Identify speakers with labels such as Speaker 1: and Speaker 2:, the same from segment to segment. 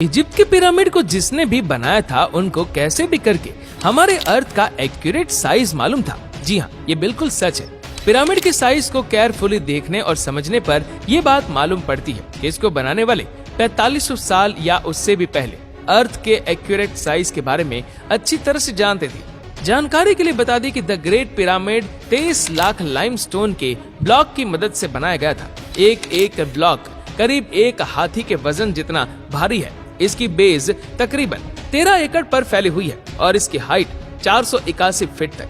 Speaker 1: Egypt के pyramid को जिसने भी बनाया था उनको कैसे भी करके हमारे अर्थ का एक्यूरेट साइज मालूम था। जी हाँ, ये बिल्कुल सच है। पिरामिड के साइज को केयरफुली देखने और समझने पर ये बात मालूम पड़ती है कि इसको बनाने वाले 4500 साल या उससे भी पहले अर्थ के एक्यूरेट साइज के बारे में अच्छी तरह से जानते थे। जानकारी के लिए बता दी कि the great pyramid 23 lakh limestone के ब्लॉक की मदद से बनाया गया था। एक ब्लॉक करीब एक हाथी के वजन जितना भारी है। इसकी बेस तकरीबन 13 एकड़ पर फैली हुई है और इसकी हाइट 481 फीट तक।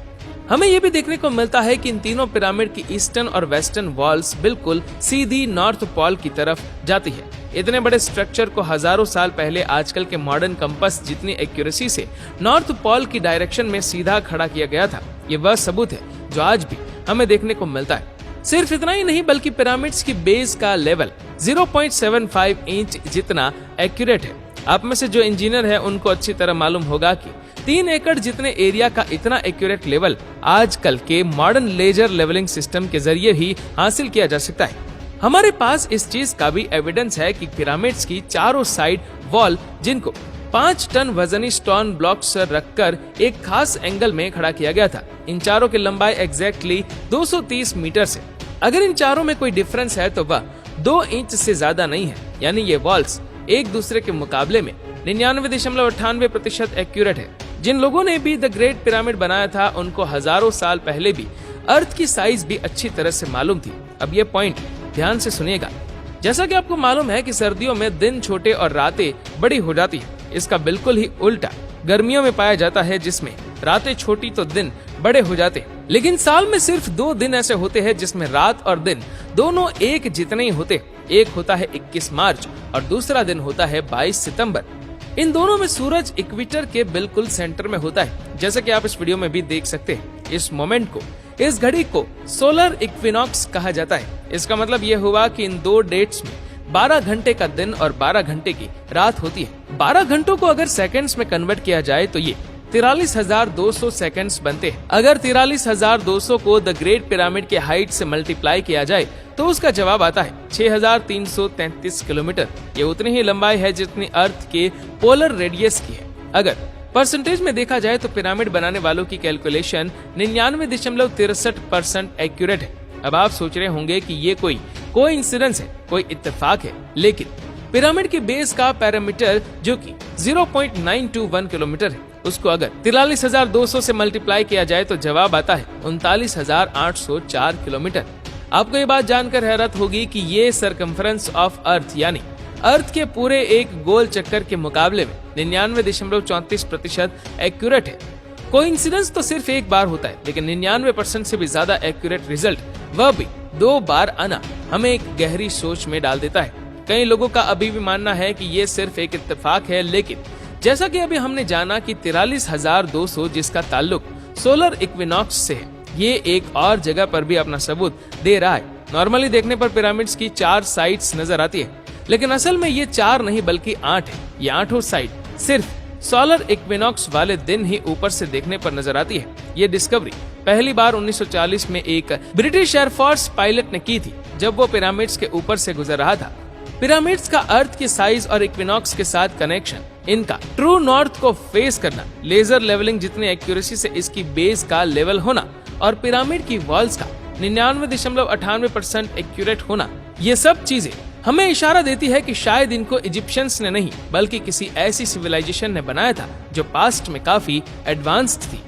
Speaker 1: हमें ये भी देखने को मिलता है कि इन तीनों पिरामिड की ईस्टर्न और वेस्टर्न वॉल्स बिल्कुल सीधी नॉर्थ पोल की तरफ जाती है। इतने बड़े स्ट्रक्चर को हजारों साल पहले आजकल के मॉडर्न कंपास जितनी एक्यूरेसी से नॉर्थ पोल की डायरेक्शन में सीधा खड़ा किया गया था। ये वह सबूत है जो आज भी हमें देखने को मिलता है। सिर्फ इतना ही नहीं बल्कि पिरामिड्स की बेस का लेवल 0.75 इंच जितना एक्यूरेट है। आप में से जो इंजीनियर है उनको अच्छी तरह मालूम होगा कि 3 एकड़ जितने एरिया का इतना एक्यूरेट लेवल आजकल के मॉडर्न लेजर लेवलिंग सिस्टम के जरिए ही हासिल किया जा सकता है। हमारे पास इस चीज का भी एविडेंस है कि पिरामिड्स की चारों साइड वॉल जिनको 5 टन वजनी स्टोन ब्लॉक्स रखकर एक खास एंगल में खड़ा किया गया था। इन चारों की लंबाई एग्जैक्टली 230 मीटर से। अगर इन चारों में कोई डिफरेंस है तो वह 2 इंच से ज्यादा नहीं है। यानी ये वॉल्स एक दूसरे के मुकाबले में 99.98% एक्यूरेट है। जिन लोगों ने भी द ग्रेट पिरामिड बनाया था उनको हजारों साल पहले भी अर्थ की साइज भी अच्छी तरह से मालूम थी। अब ये पॉइंट ध्यान से सुनिएगा। जैसा कि आपको मालूम है कि सर्दियों में दिन छोटे और रातें बड़ी हो जाती है, इसका बिल्कुल ही उल्टा गर्मियों में पाया जाता है, जिसमें रातें छोटी तो दिन बड़े हो जाते हैं। लेकिन साल में सिर्फ 2 दिन ऐसे होते हैं जिसमें रात और दिन दोनों एक जितने ही होते। एक होता है 21 मार्च और दूसरा दिन होता है 22 सितंबर। इन दोनों में सूरज इक्वेटर के बिल्कुल सेंटर में होता है, जैसा कि आप इस वीडियो में भी देख सकते हैं। इस मोमेंट को, इस घड़ी को सोलर इक्विनॉक्स कहा जाता है। इसका मतलब यह हुआ कि इन 2 डेट्स में 12 घंटे का दिन और 12 घंटे की रात होती है। 12 घंटों को अगर सेकंड्स में कन्वर्ट किया जाए तो ये 43,200 सेकंड्स बनते हैं। अगर 43,200 को द ग्रेट पिरामिड के हाइट से मल्टीप्लाई किया जाए तो उसका जवाब आता है 6,333 किलोमीटर। ये उतनी ही लंबाई है जितनी अर्थ के पोलर रेडियस की है। अगर परसेंटेज में देखा जाए तो पिरामिड बनाने वालों की कैलकुलेशन 99.63% एक्यूरेट है। अब आप सोच रहे होंगे कि ये कोई कोइंसिडेंस है, कोई इत्तेफाक है, लेकिन पिरामिड के बेस का पैरामीटर जो कि 0.921 किलोमीटर है, उसको अगर 43,200 से मल्टीप्लाई किया जाए तो जवाब आता है 39,804 किलोमीटर। आपको ये बात जानकर हैरत होगी कि ये सरकमफ्रेंस ऑफ अर्थ यानी अर्थ के पूरे एक गोल चक्कर के मुकाबले में 99.34% एक्यूरेट है। कोइंसिडेंस तो सिर्फ एक बार होता है, लेकिन 99% से भी ज्यादा एक्यूरेट रिजल्ट, वह भी 2 बार आना, हमें एक गहरी सोच में डाल देता है। कई लोगों का अभी भी मानना है कि ये सिर्फ एक इत्तेफाक है, लेकिन जैसा कि अभी हमने जाना कि 43,200 जिसका ताल्लुक सोलर इक्विनॉक्स से है, ये एक और जगह पर भी अपना सबूत दे रहा है। नॉर्मली देखने पर पिरामिड्स की 4 साइड्स नजर आती है, लेकिन असल में ये 4 नहीं बल्कि 8 है। ये 8 साइड सिर्फ सोलर इक्विनॉक्स वाले दिन ही ऊपर से देखने पर नजर आती है। ये डिस्कवरी पहली बार 1940 में एक ब्रिटिश एयरफोर्स पायलट ने की थी, जब वो पिरामिड्स के ऊपर से गुजर रहा था। पिरामिड्स का अर्थ के साइज और इक्विनॉक्स के साथ कनेक्शन, इनका ट्रू नॉर्थ को फेस करना, लेजर लेवलिंग जितनी एक्यूरेसी से इसकी बेस का लेवल होना और पिरामिड की वॉल्स का 99.98% एक्यूरेट होना, ये सब चीजें हमें इशारा देती है कि शायद इनको इजिप्शियंस ने नहीं बल्कि किसी ऐसी सिविलाइजेशन ने बनाया था जो पास्ट में काफी एडवांस्ड थी।